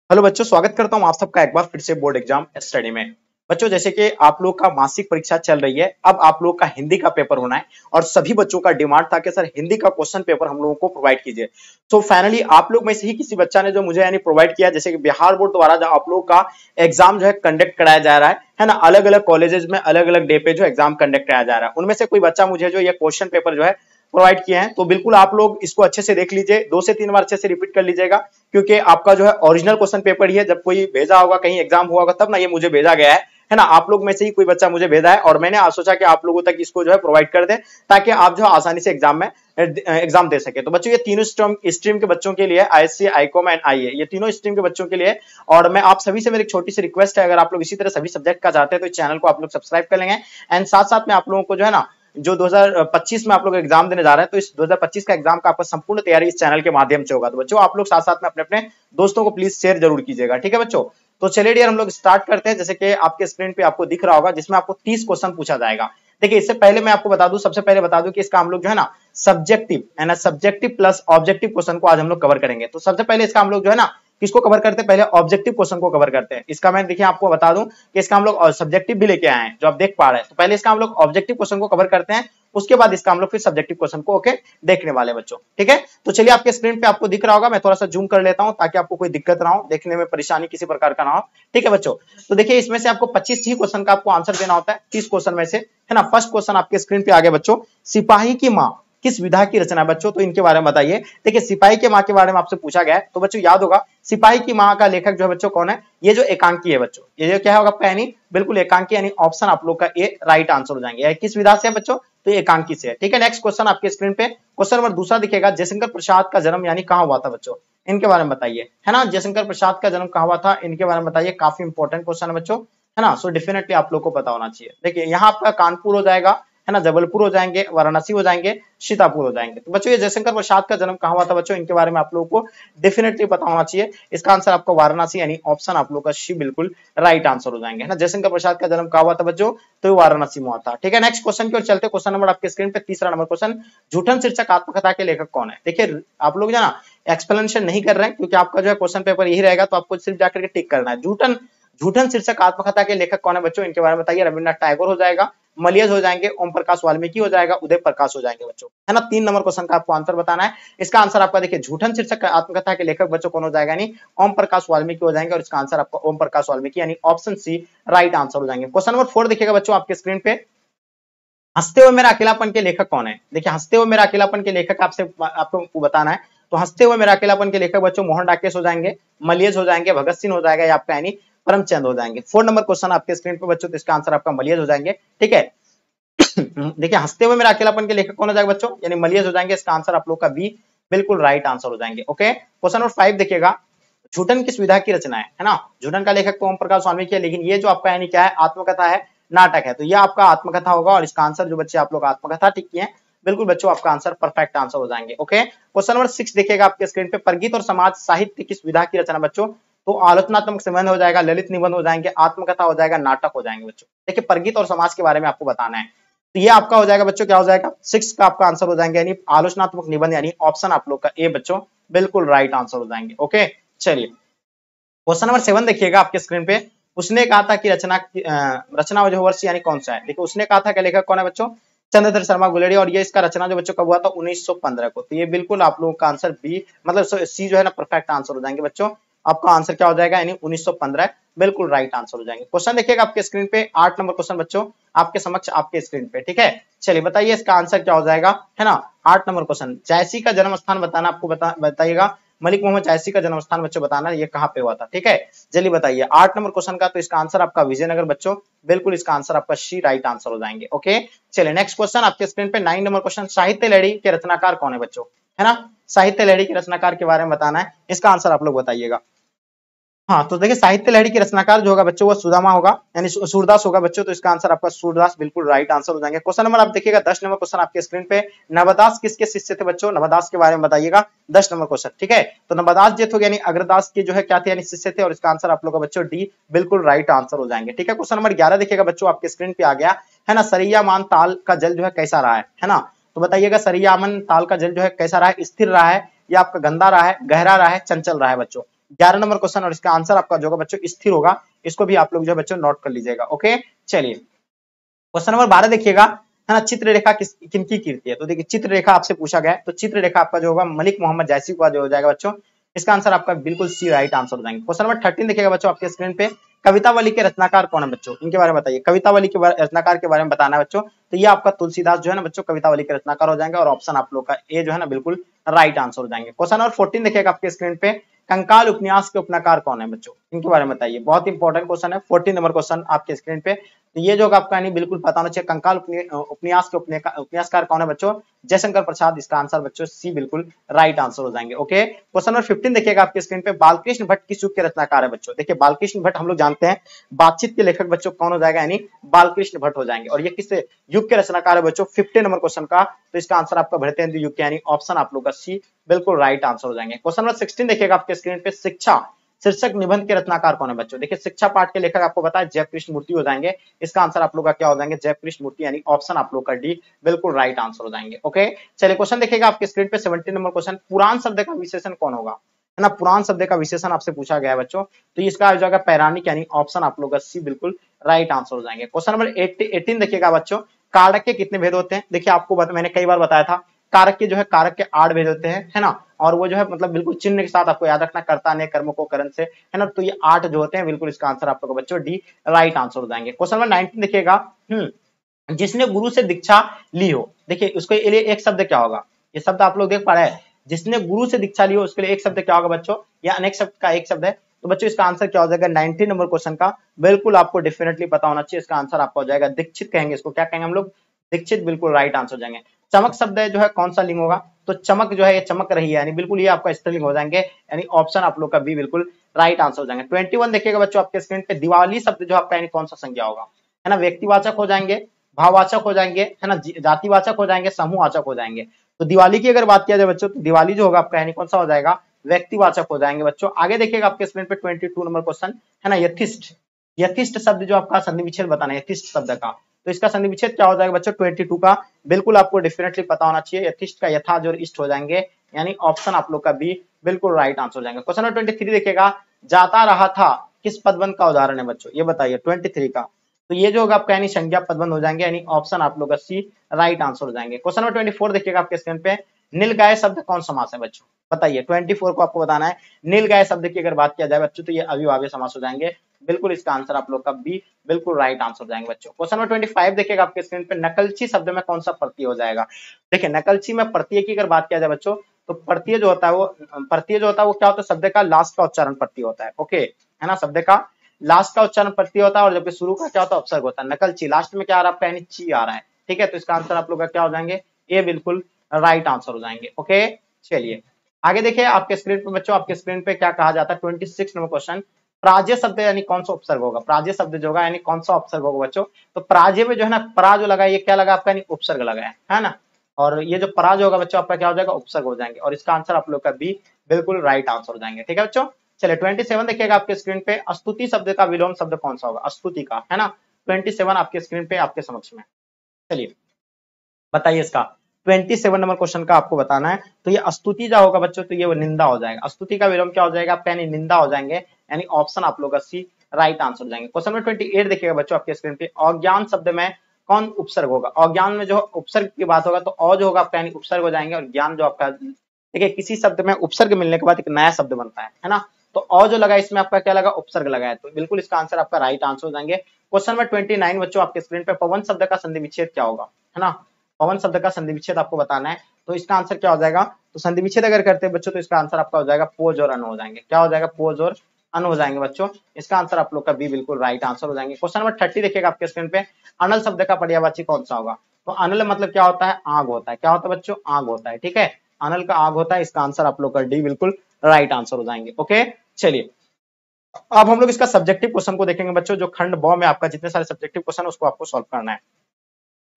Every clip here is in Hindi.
हेलो बच्चों, स्वागत करता हूं आप सबका एक बार फिर से बोर्ड एग्जाम स्टडी में। बच्चों, जैसे कि आप लोग का मासिक परीक्षा चल रही है, अब आप लोग का हिंदी का पेपर होना है और सभी बच्चों का डिमांड था कि सर हिंदी का क्वेश्चन पेपर हम लोगों को प्रोवाइड कीजिए। तो फाइनली आप लोग में से ही किसी बच्चा ने जो मुझे यानी प्रोवाइड किया, जैसे कि बिहार बोर्ड द्वारा जो आप लोग का एग्जाम जो है कंडक्ट कराया जा रहा है ना, अलग अलग कॉलेजेस में अलग अलग डे पे जो एग्जाम कंडक्ट कराया जा रहा है, उनमें से कोई बच्चा मुझे जो ये क्वेश्चन पेपर जो है प्रोवाइड किए हैं, तो बिल्कुल आप लोग इसको अच्छे से देख लीजिए, 2 से 3 बार अच्छे से रिपीट कर लीजिएगा, क्योंकि आपका जो है ओरिजिनल क्वेश्चन पेपर ही है। जब कोई भेजा होगा, कहीं एग्जाम हुआ होगा, तब ना ये मुझे भेजा गया है ना। आप लोग में से ही कोई बच्चा मुझे भेजा है और मैंने सोचा कि आप लोगों तक इसको जो है प्रोवाइड कर दें, ताकि आप जो आसानी से एग्जाम में एग्जाम दे सके। तो बच्चों, ये तीनों स्ट्रीम के बच्चों के लिए, आईएससी, आईकॉम एंड आईए, ये तीनों स्ट्रीम के बच्चों के लिए। और मैं आप सभी से मेरी छोटी सी रिक्वेस्ट है, अगर आप लोग इसी तरह सभी सब्जेक्ट का चाहते हैं तो इस चैनल को आप लोग सब्सक्राइब कर लेंगे। एंड साथ साथ में आप लोगों को जो है ना, जो 2025 में आप लोग एग्जाम देने जा रहे हैं, तो इस 2025 का एग्जाम का आपका संपूर्ण तैयारी इस चैनल के माध्यम से होगा। तो बच्चों, आप लोग साथ साथ में अपने अपने दोस्तों को प्लीज शेयर जरूर कीजिएगा, ठीक है बच्चों। तो चलिए डियर, हम लोग स्टार्ट करते हैं। जैसे कि आपके स्क्रीन पे आपको दिख रहा होगा, जिसमें आपको 30 क्वेश्चन पूछा जाएगा। देखिए, इससे पहले मैं आपको बता दूं, सबसे पहले बता दूं कि इसका हम लोग जो है ना सब्जेक्टिव है ना, सब्जेक्टिव प्लस ऑब्जेक्टिव क्वेश्चन को आज हम लोग कवर करेंगे। तो सबसे पहले इसका हम लोग जो है ना किसको कवर करते हैं, पहले ऑब्जेक्टिव क्वेश्चन को कवर करते हैं। इसका मैं देखिए आपको बता दूं कि इसका हम लोग सब्जेक्टिव भी लेके आए हैं, जो आप देख पा रहे हैं। तो पहले इसका हम लोग ऑब्जेक्टिव क्वेश्चन को कवर करते हैं, उसके बाद इसका हम लोग फिर सब्जेक्टिव क्वेश्चन को देखने वाले बच्चों, ठीक है। तो चलिए, आपके स्क्रीन पे आपको दिख रहा होगा, मैं थोड़ा सा जूम कर लेता हूं ताकि आपको कोई दिक्कत ना हो, देखने में परेशानी किसी प्रकार का ना हो, ठीक है बच्चों। तो देखिए, इसमें से आपको 25 ही क्वेश्चन का आपको आंसर देना होता है 30 क्वेश्चन में से, है ना। फर्स्ट क्वेश्चन आपके स्क्रीन पे आ गया बच्चों, सिपाही की मां किस विधा की रचना है बच्चों, तो इनके बारे में बताइए। देखिए, सिपाही की मां के बारे में आपसे पूछा गया है, तो बच्चों याद होगा सिपाही की मां का लेखक जो है बच्चों कौन है, ये जो एकांकी है बच्चों, ये जो क्या होगा आपका, यानी बिल्कुल एकांकी, यानी ऑप्शन आप लोग का ए राइट आंसर हो जाएंगे। किस विधा से है बच्चों, तो एकांकी से है, ठीक है। नेक्स्ट क्वेश्चन आपके स्क्रीन पे क्वेश्चन नंबर दूसरा दिखेगा, जयशंकर प्रसाद का जन्म यानी कहां हुआ था बच्चों, इनके बारे में बताइए, है ना। जयशंकर प्रसाद का जन्म कहां हुआ था, इनके बारे में बताइए। काफी इंपॉर्टेंट क्वेश्चन है बच्चों, है ना। सो डेफिनेटली आप लोग को पता होना चाहिए। देखिए, यहाँ आपका कानपुर हो जाएगा, है ना, जबलपुर हो जाएंगे, वाराणसी हो जाएंगे, सीतापुर हो जाएंगे। तो बच्चों, ये जयशंकर प्रसाद का जन्म कहां हुआ था बच्चों, इनके बारे में आप लोगों को डेफिनेटली पता होना चाहिए। इसका आंसर आपका वाराणसी, यानी ऑप्शन आप लोग का सी बिल्कुल राइट आंसर हो जाएंगे, है ना। जयशंकर प्रसाद का जन्म कहां हुआ था बच्चों, तो वाराणसी में हुआ था, ठीक है। नेक्स्ट क्वेश्चन की ओर चलते। क्वेश्चन नंबर आपके स्क्रीन पे तीसरा नंबर क्वेश्चन, झूठन शीर्षक आत्मकथा के लेखक कौन है। देखिए, आप लोग जो है ना एक्सप्लेनेशन नहीं कर रहे हैं, क्योंकि आपका जो है क्वेश्चन पेपर यही रहेगा, तो आपको सिर्फ जाकर के टिक करना है। झूठन शीर्षक आत्मकथा के लेखक कौन है बच्चों, इनके बारे में बताइए। रविन्द्रनाथ टैगोर हो जाएगा, मलियज हो जाएंगे, ओम प्रकाश वाल्मीकि हो जाएगा, उदय प्रकाश हो जाएंगे बच्चों, है ना। 3 नंबर क्वेश्चन का आपको आंसर बताना है। इसका आंसर आपका देखिए, झूठन शीर्षक आत्मकथा के लेखक बच्चों कौन हो जाएगा, यानी ओम प्रकाश वाल्मीकि हो जाएंगे, और इसका आंसर आपका ओम प्रकाश वाल्मीकि, यानी ऑप्शन सी राइट आंसर हो जाएंगे। क्वेश्चन नंबर 4 देखिएगा बच्चों आपके स्क्रीन पे, हंसते हुए मेरा अकेलापन के लेखक कौन है। देखिए, हंसते हुए मेरा अकेलापन के लेखक आपको बताना है। तो हंसते हुए मेरा अकेलापन के लेखक बच्चों मोहन राकेश हो जाएंगे, मलियज हो जाएंगे, भगत सिंह हो जाएगा, या आपका यानी परमचंद हो जाएंगे। 4 नंबर क्वेश्चन आपके स्क्रीन पे बच्चों, तो इसका आंसर आपका मलियज हो जाएंगे, ठीक है। देखिए, हंसते हुए मेरा अकेलापन के लेखक कौन हो जाएगा बच्चों, यानी मलियज हो जाएंगे। इसका आंसर आप लोग का बी बिल्कुल राइट आंसर हो जाएंगे, ओके। क्वेश्चन नंबर 5 देखिएगा, झूठन किस विधा की रचना है ना। झूठन का लेखक तो ओम प्रकाश वाल्मीकि है, लेकिन ये जो आपका यानी क्या है, आत्मकथा है, नाटक है, तो ये आपका आत्मकथा होगा। और इसका आंसर जो बच्चे आप लोग आत्मकथा टिक किए हैं, बिल्कुल बच्चों आपका आंसर परफेक्ट आंसर हो जाएंगे, ओके। क्वेश्चन नंबर 6 देखिएगा आपके स्क्रीन पे, परगीत और समाज साहित्य किस विधा की रचना बच्चों, तो आलोचनात्मक संबंध हो जाएगा, ललित निबंध हो जाएंगे, आत्मकथा हो जाएगा, नाटक हो जाएंगे बच्चों। देखिए, परगीत और समाज के बारे में आपको बताना है, तो ये आपका हो जाएगा बच्चों, क्या हो जाएगा, 6 का आपका आंसर हो जाएंगे, यानी आलोचनात्मक निबंध, यानी ऑप्शन आप लोग का ए बच्चों बिल्कुल राइट आंसर हो जाएंगे, ओके। चलिए, क्वेश्चन नंबर 7 देखिएगा आपके स्क्रीन पे, उसने कहा था कि रचना जो वर्ष यानी कौन सा है। देखिए, उसने कहा था कि लेखक कौन है बच्चों, चंद्रधर शर्मा गुलेरी, और ये इसका रचना जो बच्चों कब हुआ था, 1915 को। तो ये बिल्कुल आप लोगों का आंसर बी मतलब सी जो है ना परफेक्ट आंसर हो जाएंगे बच्चों। आपका आंसर क्या हो जाएगा, यानी 1915 बिल्कुल राइट आंसर हो जाएंगे। क्वेश्चन देखिएगा आपके स्क्रीन पे, 8 नंबर क्वेश्चन बच्चों आपके समक्ष आपके स्क्रीन पे, ठीक है। चलिए बताइए इसका आंसर क्या हो जाएगा, है ना। 8 नंबर क्वेश्चन, जायसी का जन्म स्थान बताना, आपको बताइएगा। मलिक मोहम्मद जायसी का जन्म स्थान बच्चों बताना है, ये कहाँ पे हुआ था, ठीक है। जल्दी बताइए 8 नंबर क्वेश्चन का, तो इसका आंसर आपका विजयनगर बच्चों, बिल्कुल इसका आंसर आपका सी राइट आंसर हो जाएंगे, ओके। चलिए, नेक्स्ट क्वेश्चन आपके स्क्रीन पे 9 नंबर क्वेश्चन, साहित्य लहरी के रचनाकार कौन है बच्चों, है ना। साहित्य लहरी के रचनाकार के बारे में बताना है, इसका आंसर आप लोग बताइएगा। हाँ, तो देखिए, साहित्य लहरी की रचनाकार जो होगा बच्चों वो सुदामा होगा, यानी सूरदास होगा बच्चों, तो इसका आंसर आपका सूरदास बिल्कुल राइट आंसर हो जाएंगे। क्वेश्चन नंबर आप देखिएगा 10 नंबर क्वेश्चन आपके स्क्रीन पे, नवदास किसके शिष्य थे बच्चों, नवदास के बारे में बताइएगा। 10 नंबर क्वेश्चन, ठीक है। तो नवदास जी थे, यानी अग्रदास के जो है क्या थे, यानी शिष्य थे, और इसका आंसर आप लोग का बच्चों डी बिल्कुल राइट आंसर हो जाएंगे, ठीक है। क्वेश्चन नंबर 11 देखिएगा बच्चों आपके स्क्रीन पे आ गया, है ना। सरियामान ताल का जल जो है कैसा रहा है ना। तो बताइएगा, सरियामान ताल का जल जो है कैसा रहा है, स्थिर रहा है, या आपका गंदा रहा है, गहरा रहा है, चंचल रहा है बच्चों। 11 नंबर क्वेश्चन, और इसका आंसर आपका जो होगा बच्चों स्थिर होगा, इसको भी आप लोग जो है बच्चों नोट कर लीजिएगा। ओके, चलिए क्वेश्चन नंबर 12 देखिएगा, है ना, चित्र रेखा किनकी कीर्ति है? तो देखिए चित्र रेखा आपसे पूछा गया है, तो चित्र रेखा आपका जो होगा मलिक मोहम्मद जैसी का जो हो जाएगा बच्चों, इसका आंसर आपका बिल्कुल सी राइट आंसर हो जाएंगे। क्वेश्चन नंबर 13 देखिएगा बच्चों आपके स्क्रीन पे, कवितावली के रचनाकार कौन है बच्चों? इनके बारे में बताइए, कवितावली के रचनाकार के बारे में बताना है बच्चों। तो ये आपका तुलसीदास जो है ना बच्चों कवितावली के रचनाकार हो जाएंगे, और ऑप्शन आप लोग का ए जो है ना बिल्कुल राइट आंसर हो जाएंगे। क्वेश्चन नंबर 14 देखिएगा आपके स्क्रीन पे, कंकाल उपन्यास के उपन्यासकार कौन है बच्चों? इनके बारे में बताइए, बहुत इंपॉर्टेंट क्वेश्चन है, 14 नंबर क्वेश्चन आपके स्क्रीन पे। तो ये जो आपका नहीं बिल्कुल पता होना चाहिए, कंकाल उपन्यास के उपन्यासकार कौन है बच्चों? जयशंकर प्रसाद, इसका आंसर बच्चों सी बिल्कुल राइट आंसर हो जाएंगे। ओके, क्वेश्चन नंबर 15 देखिएगा आपके स्क्रीन पे, बालकृष्ण भट्ट किस युग के रचनाकार है बच्चों? देखिए बालकृष्ण भट्ट हम लोग जानते हैं बातचीत के लेखक बच्चों कौन हो जाएगा, यानी बालकृष्ण भट्ट हो जाएंगे, और ये किस युग के रचनाकार है बच्चों? 15 नंबर क्वेश्चन का, तो इसका आंसर आपका भरते हिंदू युग के, यानी ऑप्शन आप लोग का सी बिल्कुल राइट आंसर हो जाएंगे। क्वेश्चन नंबर 16 देखिएगा आपके स्क्रीन पे, शिक्षा शीर्षक निबंध के रचनाकार कौन है बच्चों? देखिए शिक्षा पाठ के लेखक आपको पता है जयकृष्ण मूर्ति हो जाएंगे, इसका आंसर आप लोग का क्या हो जाएंगे? जयकृष्ण मूर्ति, यानी ऑप्शन आप लोग का डी बिल्कुल राइट आंसर हो जाएंगे। ओके, चलिए क्वेश्चन देखिएगा आपके स्क्रीन पे 17 नंबर क्वेश्चन, पुराण शब्द का विशेषण कौन होगा? है ना, पुराण शब्द का विशेषण आपसे पूछा गया है बच्चों, तो इसका आ जाएगा पौराणिक, यानी ऑप्शन आप लोग का सी बिल्कुल राइट आंसर हो जाएंगे। क्वेश्चन नंबर 18 देखिएगा बच्चों, कारक के कितने भेद होते हैं? देखिए आपको मैंने कई बार बताया था, कारक के जो है कारक के 8 भेद होते हैं, है ना, और वो जो है मतलब बिल्कुल चिन्ह के साथ आपको याद रखना, कर्ता ने कर्म को करण से, है ना, तो ये 8 जो होते हैं बिल्कुल इसका आंसर आप लोग का बच्चों डी राइट आंसर हो जाएंगे। क्वेश्चन नंबर 19 देखिएगा, जिसने गुरु से दीक्षा ली हो, देखिए उसके लिए एक शब्द क्या होगा? ये शब्द आप लोग देख पा रहे हैं, जिसने गुरु से दीक्षा ली हो उसके लिए एक शब्द क्या होगा बच्चों? या अनेक शब्द का एक शब्द है, तो बच्चों इसका आंसर क्या हो जाएगा? 19 नंबर क्वेश्चन का बिल्कुल आपको डेफिनेटली पता होना चाहिए, इसका आंसर आपका हो जाएगा दीक्षित, कहेंगे इसको, क्या कहेंगे हम लोग? दीक्षित, बिल्कुल राइट आंसर हो जाएंगे। चमक शब्द है जो है कौन सा लिंग होगा? तो चमक जो है ये चमक रही है, यानी बिल्कुल ये आपका स्त्रीलिंग हो जाएंगे, यानी ऑप्शन आप लोग का बी बिल्कुल राइट आंसर हो जाएंगे। 21 देखिएगा बच्चों आपके स्क्रीन पे, दिवाली शब्द जो आपका यानी कौन सा संज्ञा होगा? है ना, व्यक्तिवाचक हो जाएंगे, भाववाचक हो जाएंगे, है ना, जातिवाचक हो जाएंगे, समूहवाचक हो जाएंगे। तो दिवाली की अगर बात किया जाए बच्चों, तो दिवाली जो होगा आपका यानी कौन सा हो जाएगा? व्यक्तिवाचक हो जाएंगे बच्चों। आगे देखिएगा आपके स्क्रीन पे 22 नंबर क्वेश्चन, है ना, यथिष्ठ, यथिष्ठ शब्द जो आपका संधि विच्छेद बताना है यथिष्ठ शब्द का, तो इसका संधि विच्छेद क्या हो जाएगा बच्चों? 22 का बिल्कुल आपको डेफिनेटली पता होना चाहिए, यथिष्ठ का यथा जो इष्ट हो जाएंगे, यानी ऑप्शन आप लोग का बी बिल्कुल राइट आंसर हो जाएंगे। क्वेश्चन नंबर 23 देखिएगा, जाता रहा था किस पदबंध का उदाहरण है बच्चों? ये बताइए 23 का, तो ये जो होगा आपका यानी संज्ञा पदबंध हो जाएंगे, यानी ऑप्शन आप लोग का सी राइट आंसर हो जाएंगे। क्वेश्चन नंबर 24 देखिएगा आपके स्क्रीन पे, नीलगाय शब्द कौन समास है बच्चों? बताइए 24 को आपको बताना है, नीलगाय शब्द की अगर बात किया जाए बच्चों, तो ये अविभाज्य समास हो जाएंगे, बिल्कुल इसका आंसर आप लोग का बी बिल्कुल राइट आंसर हो जाएंगे बच्चों। क्वेश्चन नंबर 25 देखिएगा आपके स्क्रीन पे, नकलची शब्द में कौन सा प्रत्यय हो जाएगा? देखिए नकलची में प्रत्यय की अगर बात किया जाए बच्चों, तो प्रत्यय जो होता है वो क्या होता है? शब्द का लास्ट का उच्चारण प्रत्यय होता है। ओके, है ना, शब्द का लास्ट का उच्चारण प्रत्यय होता है, और जबकि शुरू का क्या होता है? उपसर्ग होता है। नकलची लास्ट में क्या आ रहा है आपका? यानी ची आ रहा है, ठीक है, तो इसका आंसर आप लोग का क्या हो जाएंगे? ए बिल्कुल राइट आंसर हो जाएंगे। ओके, चलिए आगे देखिए आपके स्क्रीन पे बच्चों, आपके स्क्रीन पे क्या कहा जाता है? 26 नंबर क्वेश्चन, प्राज्य शब्द यानी कौन सा उपसर्ग होगा? प्राज्य शब्द जो होगा यानी कौन सा उपसर्ग होगा बच्चों? तो प्राज्य में जो है ना, परा जो लगा ये क्या लगा आपका? यानी उपसर्ग लगा है ना, और ये जो परा जो होगा बच्चों आपका क्या हो जाएगा? उपसर्ग हो जाएंगे, और इसका आंसर आप लोग का बी बिल्कुल राइट आंसर हो जाएंगे। ठीक है बच्चों, चलिए 27 देखिएगा आपके स्क्रीन पे, स्तुति शब्द का विलोम शब्द कौन सा होगा? स्तुति का, है ना, 27 आपके स्क्रीन पे आपके समक्ष में, चलिए बताइए इसका 27 नंबर क्वेश्चन का आपको बताना है। तो ये स्तुति जो होगा बच्चों, तो ये निंदा हो जाएगा, स्तुति का विलोम क्या हो जाएगा आपका? यानी निंदा हो जाएंगे, यानी ऑप्शन आप लोग का सी राइट आंसर हो जाएंगे। क्वेश्चन नंबर 28 देखिएगा बच्चों आपके स्क्रीन पे, अज्ञान शब्द में कौन उपसर्ग होगा? अज्ञान में जो उपसर्ग की बात होगा तो अ जो होगा आपका यानी उपसर्ग हो जाएंगे, और ज्ञान जो आपका, देखिए किसी शब्द में उपसर्ग मिलने के बाद एक नया शब्द बनता है ना, तो अ जो लगा इसमें आपका क्या लगा? उपसर्ग लगा है, तो बिल्कुल इसका आंसर आपका राइट आंसर हो जाएंगे। क्वेश्चन नंबर 29 बच्चों आपके स्क्रीन पे, पवन शब्द का संधि विच्छेद क्या होगा? है ना, पवन शब्द का संधि विच्छेद आपको बताना है, तो इसका आंसर क्या हो जाएगा? तो संधि विच्छेद अगर करते हैं बच्चों, तो इसका आंसर आपका हो जाएगा पोज और अन हो जाएंगे। क्या हो जाएगा? पोज और अन हो जाएंगे बच्चों, इसका आंसर आप लोग का बी बिल्कुल राइट आंसर हो जाएंगे। क्वेश्चन नंबर 30 देखिएगा आपके स्क्रीन पे, अनल शब्द का पर्यायवाची कौन सा होगा? तो अनल मतलब क्या होता है? आग होता है। क्या होता है बच्चों? आग होता है, ठीक है, अनल का आग होता है, इसका आंसर आप लोग का डी बिल्कुल राइट आंसर हो जाएंगे। ओके, चलिए अब हम लोग इसका सब्जेक्टिव क्वेश्चन को देखेंगे बच्चों, जो खंड ब में आपका जितने सारे सब्जेक्टिव क्वेश्चन है उसको आपको सॉल्व करना है।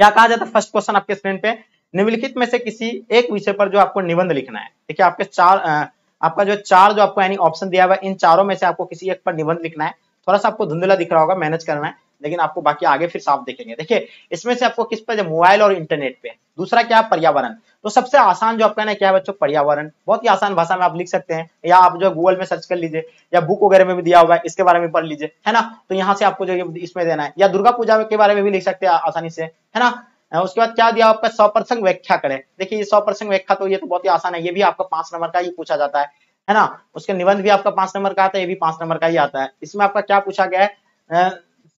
क्या कहा जाता है? फर्स्ट क्वेश्चन आपके स्क्रीन पे, निम्नलिखित में से किसी एक विषय पर जो आपको निबंध लिखना है। देखिए आपके आपका जो चार जो आपको यानी ऑप्शन दिया हुआ है, इन चारों में से आपको किसी एक पर निबंध लिखना है। थोड़ा सा आपको धुंधला दिख रहा होगा, मैनेज करना है। लेकिन आपको बाकी आगे फिर साफ देखेंगे। देखिए इसमें से आपको किस पे, मोबाइल और इंटरनेट पे। दूसरा क्या, पर्यावरण। तो सबसे आसान जो आपका ना क्या है बच्चों, पर्यावरण। बहुत ही आसान भाषा में आप लिख सकते हैं, या आप जो गूगल में सर्च कर लीजिए, या बुक वगैरह में भी दिया हुआ है, इसके बारे में पढ़ लीजिए, है ना। तो यहाँ से आपको जो इसमें देना है, या दुर्गा पूजा के बारे में भी लिख सकते हैं आसानी से, है ना। उसके बाद क्या दिया आपका, 100% व्याख्या करें। देखिए ये 100% व्याख्या, तो ये तो बहुत ही आसान है, ये भी आपका 5 नंबर का ही पूछा जाता है ना। उसके निबंध भी आपका 5 नंबर का आता है, ये भी 5 नंबर का ही आता है। इसमें आपका क्या पूछा गया है,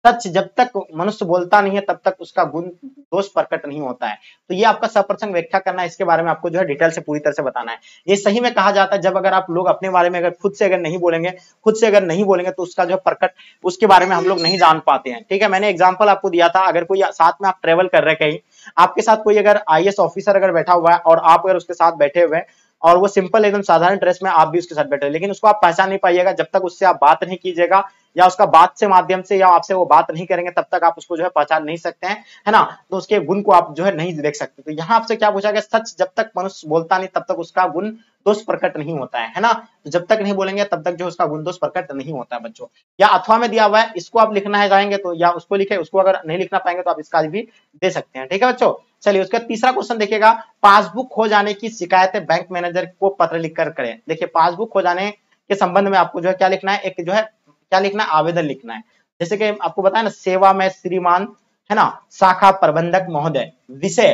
सच जब तक मनुष्य बोलता नहीं है तब तक उसका गुण दोष प्रकट नहीं होता है। तो ये आपका 100% व्याख्या करना है, इसके बारे में आपको जो है डिटेल से पूरी तरह से बताना है। ये सही में कहा जाता है, जब अगर आप लोग अपने बारे में अगर खुद से अगर नहीं बोलेंगे तो उसका जो प्रकट, उसके बारे में हम लोग नहीं जान पाते हैं। ठीक है, मैंने एग्जाम्पल आपको दिया था, अगर कोई साथ में आप ट्रेवल कर रहे कहीं, आपके साथ कोई अगर IAS ऑफिसर अगर बैठा हुआ है और आप अगर उसके साथ बैठे हुए हैं, और वो सिंपल एकदम साधारण ड्रेस में आप भी उसके साथ बैठे, लेकिन उसको आप पहचान नहीं पाइएगा जब तक उससे आप बात नहीं कीजिएगा, या उसका बात से माध्यम से, या आपसे वो बात नहीं करेंगे, तब तक आप उसको जो है पहचान नहीं सकते हैं, है ना। तो उसके गुण को आप जो है नहीं देख सकते। तो यहाँ आपसे क्या पूछा गया, सच जब तक मनुष्य बोलता नहीं तब तक उसका गुण दोष प्रकट नहीं होता है ना। तो जब तक नहीं बोलेंगे तब तक जो उसका गुण दोष प्रकट नहीं होता है बच्चों। या अथवा में दिया हुआ है, इसको आप लिखना है चाहेंगे तो, या उसको लिखे, उसको अगर नहीं लिखना पाएंगे तो आप इसका भी दे सकते हैं। ठीक है बच्चों, चलिए उसका तीसरा क्वेश्चन देखिएगा, पासबुक खो जाने की शिकायतें बैंक मैनेजर को पत्र लिखकर करें। देखिए पासबुक खो जाने के संबंध में आपको जो है क्या लिखना है, एक जो है क्या लिखना है, आवेदन लिखना है। जैसे कि आपको बताया ना, सेवा में श्रीमान, है ना, शाखा प्रबंधक महोदय, विषय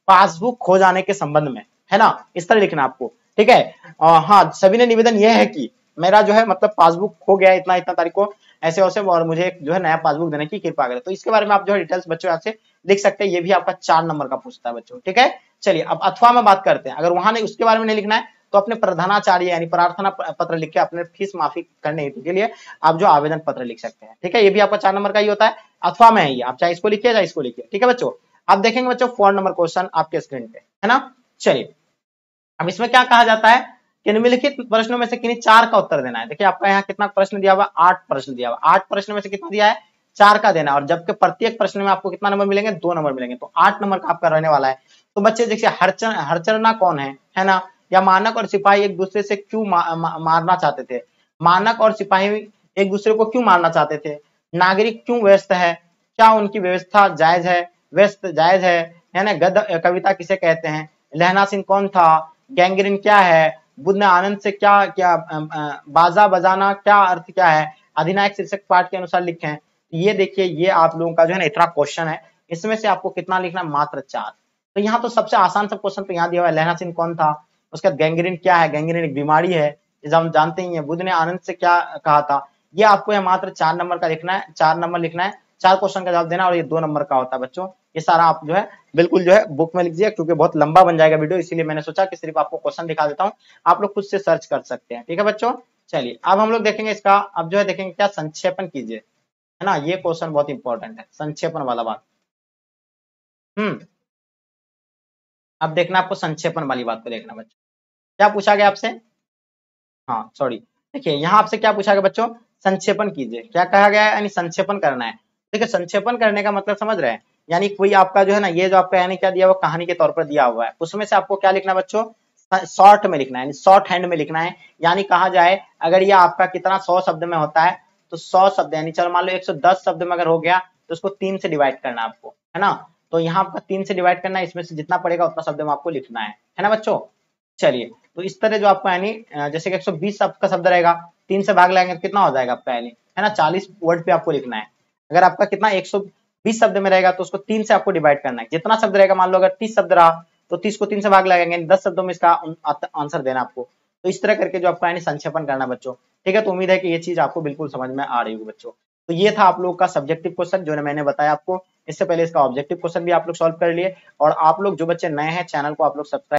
पासबुक खो जाने के संबंध में, है ना, इस तरह लिखना आपको। ठीक है, हाँ सभी ने निवेदन यह है कि मेरा जो है मतलब पासबुक खो गया इतना इतना तारीख को, ऐसे वैसे, और मुझे जो है नया पासबुक देने की कृपा करें। तो इसके बारे में आप जो है डिटेल्स बच्चों यहाँ से लिख सकते हैं, ये भी आपका 4 नंबर का पूछता है बच्चों। ठीक है, चलिए अब अथवा में बात करते हैं। अगर वहां नहीं, उसके बारे में नहीं लिखना है, तो अपने प्रधानाचार्य यानी प्रार्थना पत्र लिख के अपने फीस माफी करने के लिए आप जो आवेदन पत्र लिख सकते हैं। ठीक है, ये भी आपका 4 नंबर का ही होता है, अथवा में है ये, आप चाहे इसको लिखिए चाहे इसको लिखिए। ठीक है बच्चों, आप देखेंगे बच्चों 4 नंबर क्वेश्चन आपके स्क्रीन पे, है ना। चलिए अब इसमें क्या कहा जाता है कि निम्नलिखित प्रश्नों में से किन्हीं 4 का उत्तर देना है। देखिए आपका यहाँ कितना प्रश्न दिया हुआ, 8 प्रश्न दिया हुआ, 8 प्रश्न में से कितना दिया है, 4 का देना है, और जबकि प्रत्येक प्रश्न में आपको कितना नंबर मिलेंगे, 2 नंबर मिलेंगे, तो 8 नंबर का आपका रहने वाला है। तो बच्चे देखिए हरचरना कौन है ना, या मानक और सिपाही एक दूसरे से क्यों मारना चाहते थे, मानक और सिपाही एक दूसरे को क्यों मारना चाहते थे, नागरिक क्यों व्यस्त है, क्या उनकी व्यवस्था जायज है, व्यस्त जायज है ना, गद्य कविता किसे कहते हैं, लहना सिंह कौन था, गैंग्रीन क्या है, बुद्ध ने आनंद से क्या क्या बाजा बजाना क्या अर्थ क्या है, अधिनायक शीर्षक पाठ के अनुसार लिखें। ये देखिए ये आप लोगों का जो है ना इतना क्वेश्चन है, इसमें से आपको कितना लिखना, मात्र 4। तो यहाँ तो सबसे आसान सब क्वेश्चन तो यहाँ दिया हुआ है, लहना सिंह कौन था, उसके बाद गैंग्रीन क्या है, गैंग्रीन एक बीमारी है, हम जानते ही हैं, बुद्ध ने आनंद से क्या कहा था। ये आपको यहाँ मात्र 4 नंबर का लिखना है, 4 नंबर लिखना है, 4 क्वेश्चन का जवाब देना, और ये 2 नंबर का होता है बच्चों। ये सारा आप जो है बिल्कुल जो है बुक में लिख दीजिए, क्योंकि बहुत लंबा बन जाएगा वीडियो, इसीलिए मैंने सोचा कि सिर्फ आपको क्वेश्चन दिखा देता हूँ, आप लोग खुद से सर्च कर सकते हैं। ठीक है बच्चों, चलिए अब हम लोग देखेंगे इसका, अब जो है देखेंगे क्या, संक्षेपण कीजिए, है ना। ये क्वेश्चन बहुत इंपॉर्टेंट है, संक्षेपण वाला बात। अब देखना आपको संक्षेपण वाली बात को देखना बच्चों, क्या पूछा गया आपसे, हाँ सॉरी, देखिए यहाँ आपसे क्या पूछा गया बच्चों, संक्षेपण कीजिए, क्या कहा गया है, यानी संक्षेपण करना है। देखिए संक्षेपण करने का मतलब समझ रहे हैं, यानी कोई आपका जो है ना, ये जो आपका यानी क्या दिया हुआ, कहानी के तौर पर दिया हुआ है, उसमें से आपको क्या लिखना है बच्चों, शॉर्ट में लिखना है, यानी शॉर्ट हैंड में लिखना है। यानी कहा जाए अगर ये आपका कितना 100 शब्द में होता है, तो 100 शब्द यानी चलो मान लो 110 शब्द में अगर हो गया, तो उसको 3 से डिवाइड करना है आपको, है ना। तो यहाँ आपका 3 से डिवाइड करना है, इसमें से जितना पड़ेगा उतना शब्द में आपको लिखना है ना बच्चों। चलिए तो इस तरह जो आपका यानी जैसे कि 120 आपका शब्द रहेगा, 3 से भाग लगाएंगे तो कितना हो जाएगा आपका, यानी है ना 40 वर्ड पे आपको लिखना है। अगर आपका कितना 120 शब्द में रहेगा तो उसको 3 से आपको डिवाइड करना है, जितना शब्द रहेगा, मान लो अगर 30 शब्द रहा तो 30 को 3 से भाग लगाएंगे, 10 शब्दों में इसका आंसर देना आपको। तो इस तरह करके जो आपका यानी संक्षेपण करना बच्चों। ठीक है, तो उम्मीद है कि ये चीज आपको बिल्कुल समझ में आ रही होगी बच्चों। तो ये था आप लोग का सब्जेक्टिव क्वेश्चन जो मैंने बताया आपको, इससे पहले इसका ऑब्जेक्टिव क्वेश्चन भी आप लोग सॉल्व कर लिए। और आप लोग जो बच्चे नए हैं, चैनल को आप लोग सब्सक्राइब